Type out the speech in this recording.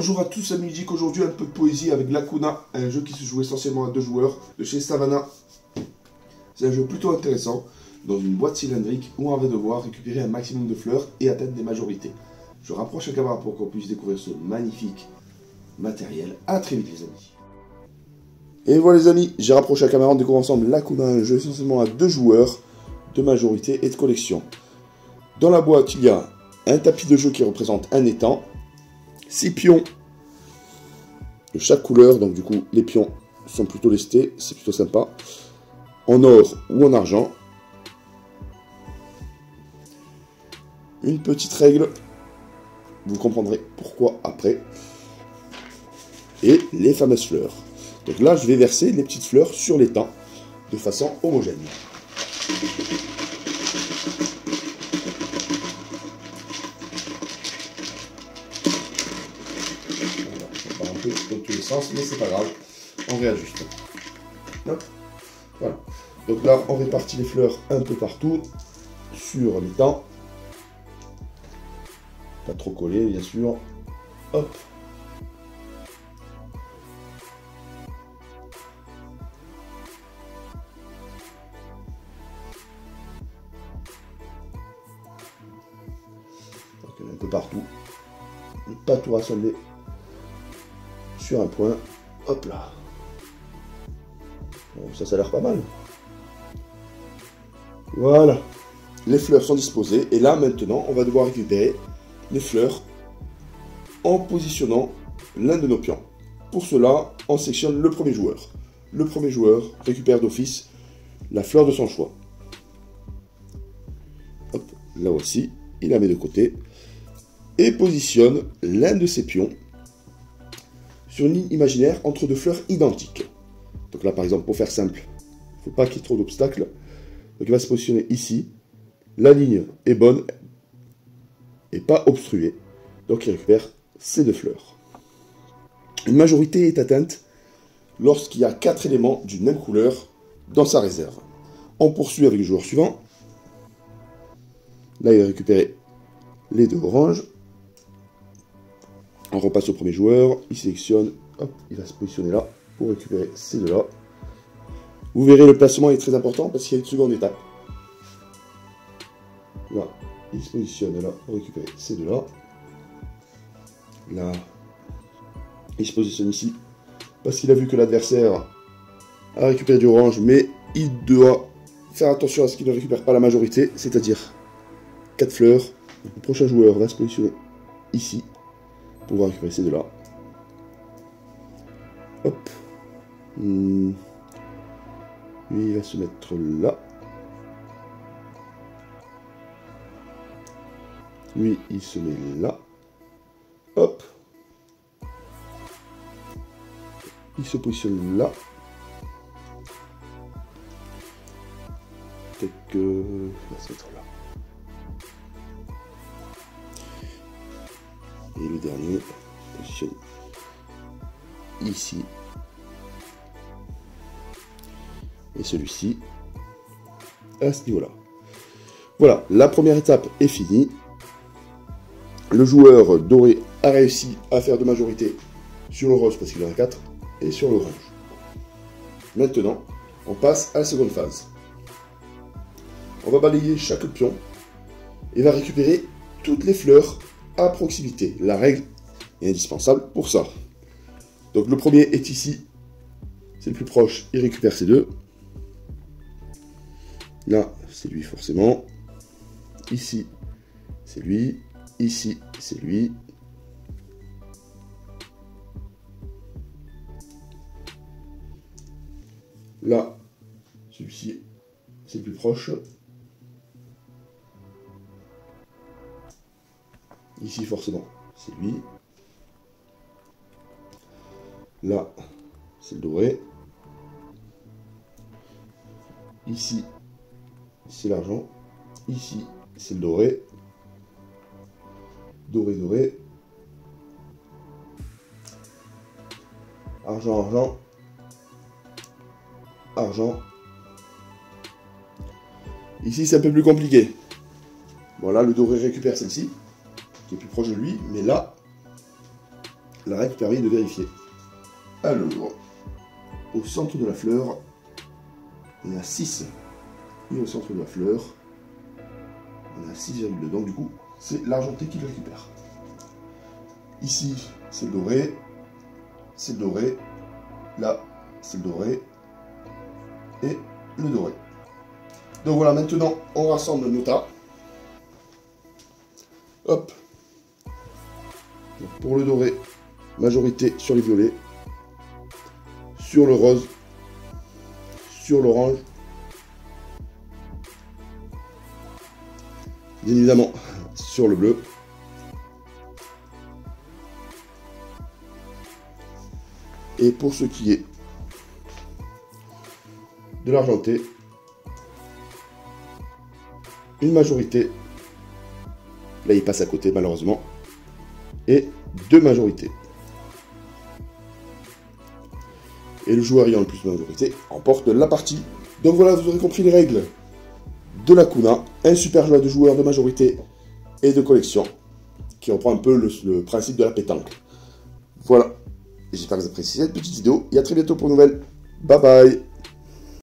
Bonjour à tous, amis Geek. Aujourd'hui un peu de poésie avec Lacuna, un jeu qui se joue essentiellement à 2 joueurs de chez Savannah. C'est un jeu plutôt intéressant, dans une boîte cylindrique où on va devoir récupérer un maximum de fleurs et atteindre des majorités. Je rapproche la caméra pour qu'on puisse découvrir ce magnifique matériel. A très vite les amis. Et voilà les amis, j'ai rapproché la caméra, on découvre ensemble Lacuna, un jeu essentiellement à 2 joueurs de majorité et de collection. Dans la boîte, il y a un tapis de jeu qui représente un étang, 6 pions de chaque couleur, donc du coup les pions sont plutôt lestés, c'est plutôt sympa, en or ou en argent. Une petite règle, vous comprendrez pourquoi après, et les fameuses fleurs. Donc là je vais verser les petites fleurs sur l'étang de façon homogène. Un peu dans tous les sens, mais c'est pas grave, on réajuste. Hop. Voilà. Donc là, on répartit les fleurs un peu partout sur l'étang. Pas trop collé, bien sûr. Hop. Donc, un peu partout. Pas tout rassembler sur un point. Hop là. Bon, ça a l'air pas mal. Voilà. Les fleurs sont disposées. Et là, maintenant, on va devoir récupérer les fleurs en positionnant l'un de nos pions. Pour cela, on sélectionne le premier joueur. Le premier joueur récupère d'office la fleur de son choix. Hop, là aussi, il la met de côté. Et positionne l'un de ses pions sur une ligne imaginaire entre 2 fleurs identiques. Donc là, par exemple, pour faire simple, il ne faut pas qu'il y ait trop d'obstacles. Donc il va se positionner ici. La ligne est bonne et pas obstruée. Donc il récupère ces 2 fleurs. Une majorité est atteinte lorsqu'il y a 4 éléments d'une même couleur dans sa réserve. On poursuit avec le joueur suivant. Là, il va récupérer les 2 oranges. On repasse au premier joueur, il sélectionne, hop, il va se positionner là pour récupérer ces 2-là. Vous verrez, le placement est très important parce qu'il y a une seconde étape. Là, il se positionne là pour récupérer ces 2-là. Là, il se positionne ici parce qu'il a vu que l'adversaire a récupéré du orange, mais il doit faire attention à ce qu'il ne récupère pas la majorité, c'est-à-dire 4 fleurs. Le prochain joueur va se positionner ici pour pouvoir récupérer ces 2-là. Hop. Lui, il va se mettre là. Lui, il se met là. Hop. Il se positionne là. Peut-être que... il va se mettre là. Et le dernier, positionne ici. Et celui-ci, à ce niveau-là. Voilà, la première étape est finie. Le joueur doré a réussi à faire de majorité sur le rose parce qu'il en a 4 et sur l'orange. Maintenant, on passe à la seconde phase. On va balayer chaque pion et va récupérer toutes les fleurs à proximité. La règle est indispensable pour ça. Donc le premier est ici, c'est le plus proche, il récupère ces 2. Là, c'est lui forcément. Ici, c'est lui. Ici, c'est lui. Là, celui-ci, c'est le plus proche. Ici, forcément, c'est lui. Là, c'est le doré. Ici, c'est l'argent. Ici, c'est le doré. Doré, doré. Argent, argent. Argent. Ici, c'est un peu plus compliqué. Voilà, le doré récupère celle-ci, qui est plus proche de lui. Mais là, la règle permet de vérifier. Alors, au centre de la fleur, on est à 6. Et au centre de la fleur, on est à 6,2. Donc du coup, c'est l'argenté qui le récupère. Ici, c'est le doré. C'est le doré. Là, c'est le doré. Et le doré. Donc voilà, maintenant, on rassemble nos tas. Hop. Donc, pour le doré, majorité sur les violets. Sur le rose. Sur l'orange. Bien évidemment, sur le bleu. Et pour ce qui est de l'argenté, une majorité, là il passe à côté malheureusement, et 2 majorités. Et le joueur ayant le plus de majorité remporte la partie. Donc voilà, vous aurez compris les règles de la Kuna, un super jeu de joueurs de majorité et de collection, qui reprend un peu le principe de la pétanque. Voilà, j'espère que vous appréciez cette petite vidéo, et à très bientôt pour une nouvelle. Bye bye.